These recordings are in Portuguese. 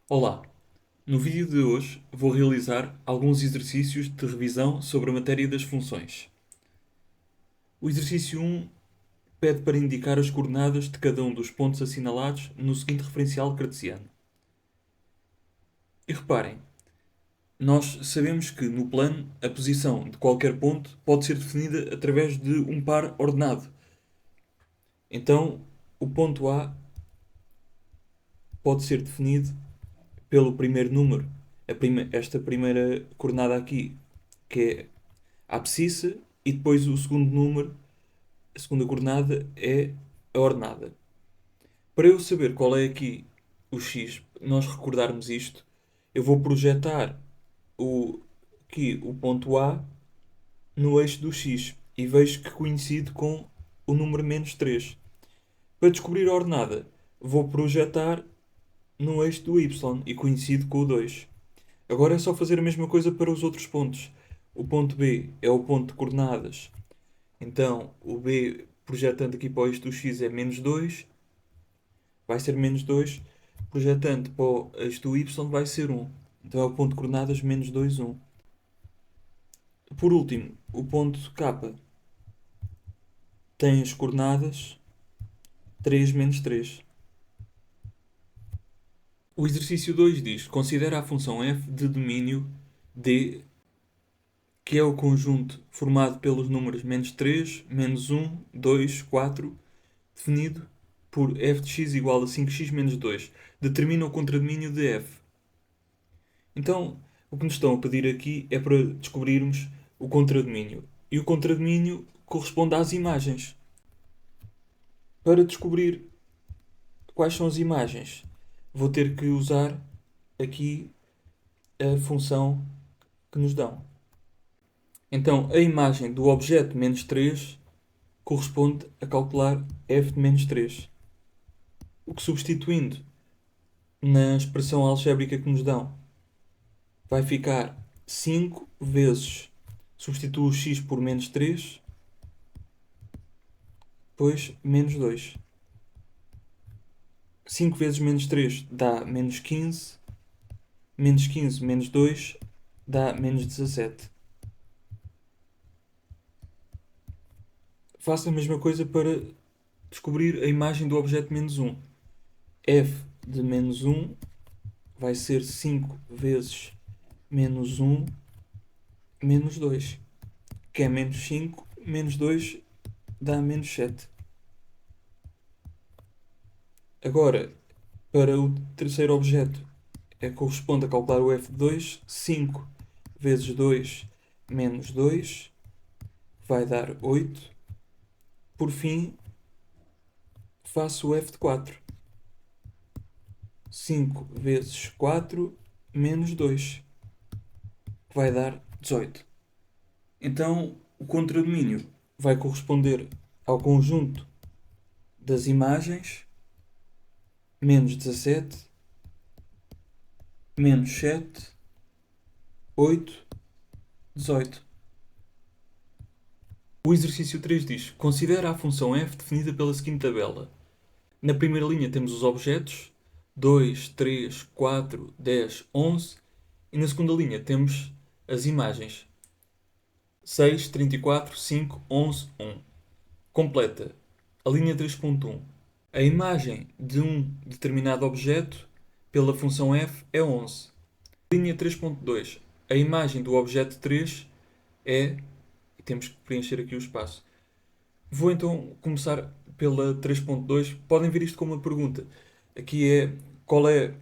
Olá! No vídeo de hoje vou realizar alguns exercícios de revisão sobre a matéria das funções. O exercício 1 pede para indicar as coordenadas de cada um dos pontos assinalados no seguinte referencial cartesiano. E reparem, nós sabemos que no plano a posição de qualquer ponto pode ser definida através de um par ordenado. Então, o ponto A pode ser definido pelo primeiro número, esta primeira coordenada aqui, que é a abscissa, e depois o segundo número, a segunda coordenada, é a ordenada. Para eu saber qual é aqui o x, nós recordarmos isto, eu vou projetar aqui o ponto A no eixo do x e vejo que coincide com o número menos 3. Para descobrir a ordenada, vou projetar no eixo do y e coincide com o 2. Agora é só fazer a mesma coisa para os outros pontos. O ponto B é o ponto de coordenadas. Então, o B projetando aqui para o eixo do x é menos 2, vai ser menos 2. Projetando para o eixo do y vai ser 1. Então é o ponto de coordenadas menos 2, 1. Por último, o ponto K tem as coordenadas 3, menos 3. O exercício 2 diz: considera a função f de domínio D, que é o conjunto formado pelos números menos 3, menos 1, 2, 4, definido por f de x igual a 5x menos 2. Determina o contradomínio de f. Então, o que nos estão a pedir aqui é para descobrirmos o contradomínio. E o contradomínio corresponde às imagens. Para descobrir quais são as imagens, vou ter que usar aqui a função que nos dão. Então, a imagem do objeto menos 3 corresponde a calcular f de menos 3. O que, substituindo na expressão algébrica que nos dão, vai ficar 5 vezes, substituo o x por menos 3, depois menos 2. 5 vezes menos 3 dá menos 15, menos 15 menos 2 dá menos 17. Faço a mesma coisa para descobrir a imagem do objeto menos 1. f de menos 1 vai ser 5 vezes menos 1 menos 2, que é menos 5 menos 2 dá menos 7. Agora, para o terceiro objeto, corresponde a calcular o f de 2. 5 vezes 2 menos 2 vai dar 8. Por fim, faço o f de 4. 5 vezes 4 menos 2 vai dar 18. Então, o contradomínio vai corresponder ao conjunto das imagens menos 17, menos 7, 8, 18. O exercício 3 diz: considera a função f definida pela seguinte tabela. Na primeira linha temos os objetos 2, 3, 4, 10, 11 e na segunda linha temos as imagens 6, 34, 5, 11, 1. Completa a linha 3.1. A imagem de um determinado objeto pela função f é 11. Linha 3.2. A imagem do objeto 3 é... e temos que preencher aqui o espaço. Vou então começar pela 3.2. Podem ver isto como uma pergunta. Aqui é qual é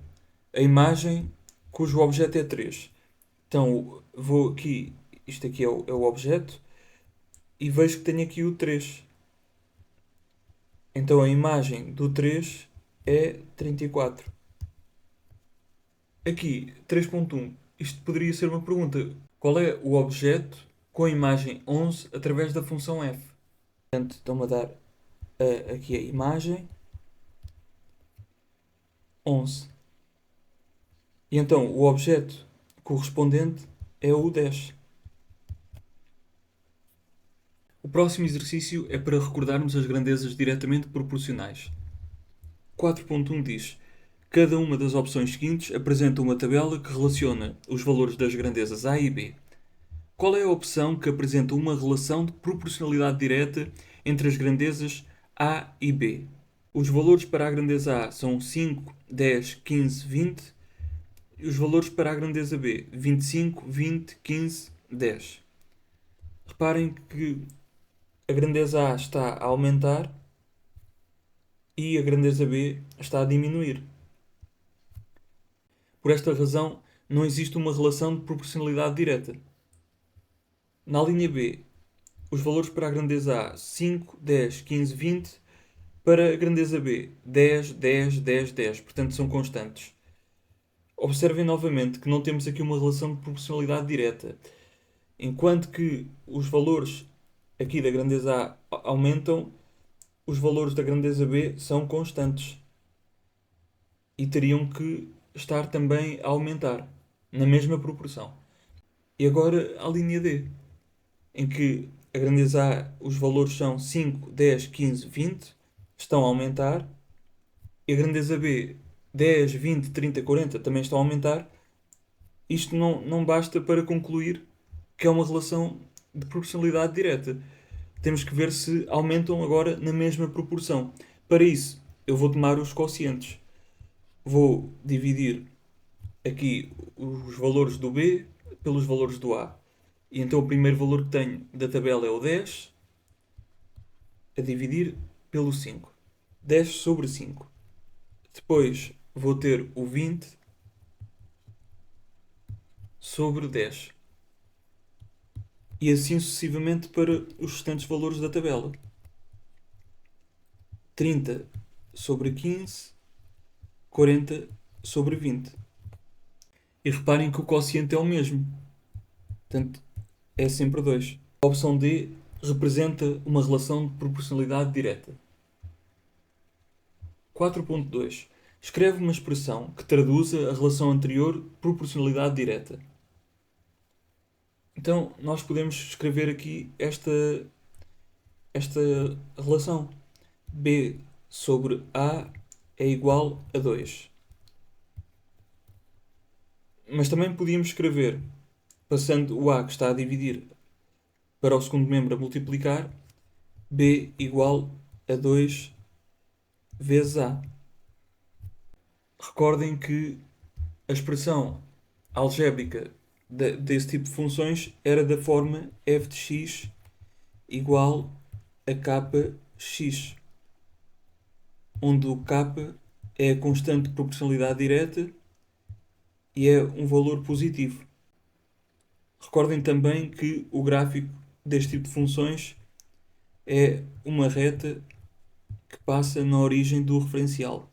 a imagem cujo objeto é 3. Então vou aqui, isto aqui é o objeto, e vejo que tenho aqui o 3. Então a imagem do 3 é 34. Aqui, 3.1. Isto poderia ser uma pergunta. Qual é o objeto com a imagem 11 através da função f? Portanto, estão-me a dar aqui a imagem 11. E então o objeto correspondente é o 10. O próximo exercício é para recordarmos as grandezas diretamente proporcionais. 4.1 diz: Cada uma das opções seguintes apresenta uma tabela que relaciona os valores das grandezas A e B. Qual é a opção que apresenta uma relação de proporcionalidade direta entre as grandezas A e B? Os valores para a grandeza A são 5, 10, 15, 20. E os valores para a grandeza B, 25, 20, 15, 10. Reparem que a grandeza A está a aumentar e a grandeza B está a diminuir. Por esta razão, não existe uma relação de proporcionalidade direta. Na linha B, os valores para a grandeza A, 5, 10, 15, 20. Para a grandeza B, 10, 10, 10, 10. Portanto, são constantes. Observem novamente que não temos aqui uma relação de proporcionalidade direta. Enquanto que os valores aqui da grandeza A aumentam, os valores da grandeza B são constantes. E teriam que estar também a aumentar, na mesma proporção. E agora a linha D, em que a grandeza A, os valores são 5, 10, 15, 20, estão a aumentar, e a grandeza B, 10, 20, 30, 40, também estão a aumentar. Isto não basta para concluir que é uma relação de proporcionalidade direta. Temos que ver se aumentam agora na mesma proporção. Para isso, eu vou tomar os quocientes. Vou dividir aqui os valores do B pelos valores do A. E então o primeiro valor que tenho da tabela é o 10, a dividir pelo 5. 10 sobre 5. Depois vou ter o 20 sobre 10. E assim sucessivamente para os restantes valores da tabela. 30 sobre 15, 40 sobre 20. E reparem que o quociente é o mesmo. Portanto, é sempre 2. A opção D representa uma relação de proporcionalidade direta. 4.2. Escreve uma expressão que traduza a relação anterior de proporcionalidade direta. Então, nós podemos escrever aqui esta relação. B sobre A é igual a 2. Mas também podíamos escrever, passando o A que está a dividir para o segundo membro a multiplicar, B igual a 2 vezes A. Recordem que a expressão algébrica desse tipo de funções era da forma f de x igual a kx, onde o k é a constante de proporcionalidade direta e é um valor positivo. Recordem também que o gráfico deste tipo de funções é uma reta que passa na origem do referencial.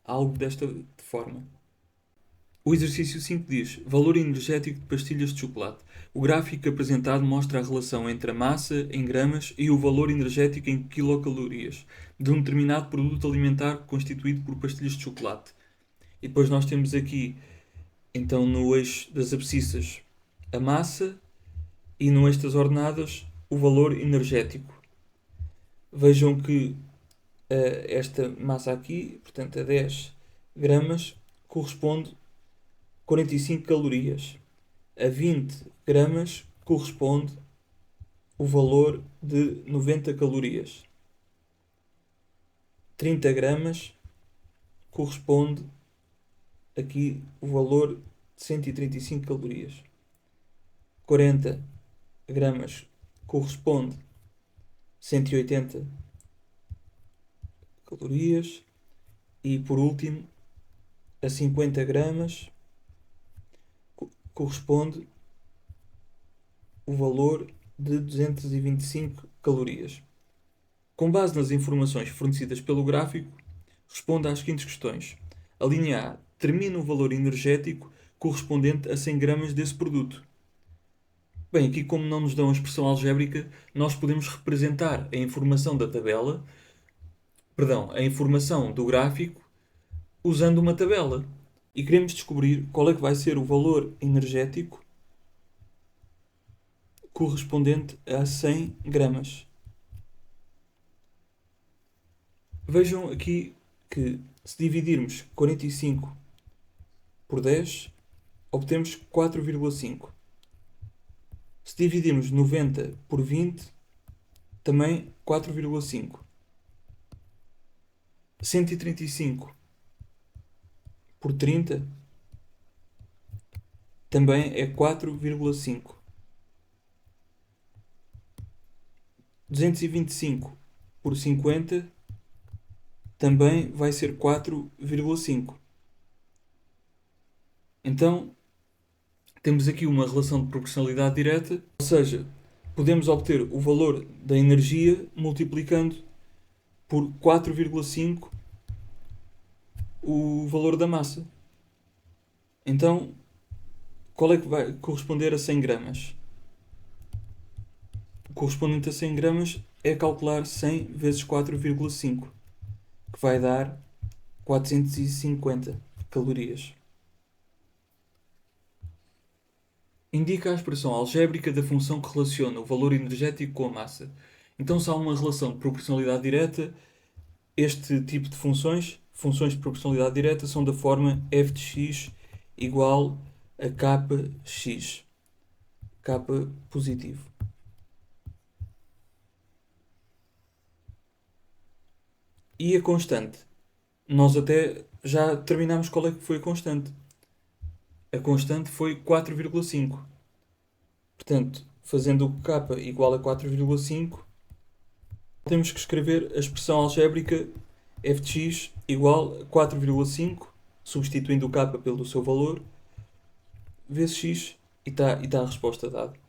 Algo desta forma. O exercício 5 diz: valor energético de pastilhas de chocolate. O gráfico apresentado mostra a relação entre a massa em gramas e o valor energético em quilocalorias de um determinado produto alimentar constituído por pastilhas de chocolate. E depois nós temos aqui, então, no eixo das abscissas, a massa e no eixo das ordenadas, o valor energético. Vejam que esta massa aqui, portanto a 10 gramas, corresponde 45 calorias. A 20 gramas corresponde o valor de 90 calorias. 30 gramas corresponde aqui o valor de 135 calorias. 40 gramas corresponde 180 calorias. E por último, a 50 gramas corresponde o valor de 225 calorias. Com base nas informações fornecidas pelo gráfico, responda às seguintes questões. A linha A determina o valor energético correspondente a 100 gramas desse produto. Bem, aqui como não nos dão a expressão algébrica, nós podemos representar a informação da tabela, a informação do gráfico, usando uma tabela. E queremos descobrir qual é que vai ser o valor energético correspondente a 100 gramas. Vejam aqui que se dividirmos 45 por 10, obtemos 4,5. Se dividirmos 90 por 20, também 4,5. 135 por 30 também é 4,5. 225 por 50 também vai ser 4,5. Então, temos aqui uma relação de proporcionalidade direta, ou seja, podemos obter o valor da energia multiplicando por 4,5 o valor da massa. Então, qual é que vai corresponder a 100 gramas? O correspondente a 100 gramas é calcular 100 vezes 4,5, que vai dar 450 calorias. Indica a expressão algébrica da função que relaciona o valor energético com a massa. Então, se há uma relação de proporcionalidade direta, este tipo de funções de proporcionalidade direta, são da forma f de x igual a kx. K positivo. E a constante? Nós até já determinámos qual é que foi a constante. A constante foi 4,5. Portanto, fazendo o k igual a 4,5, temos que escrever a expressão algébrica f de x igual a 4,5, substituindo o k pelo seu valor, vezes x, e está a resposta dada.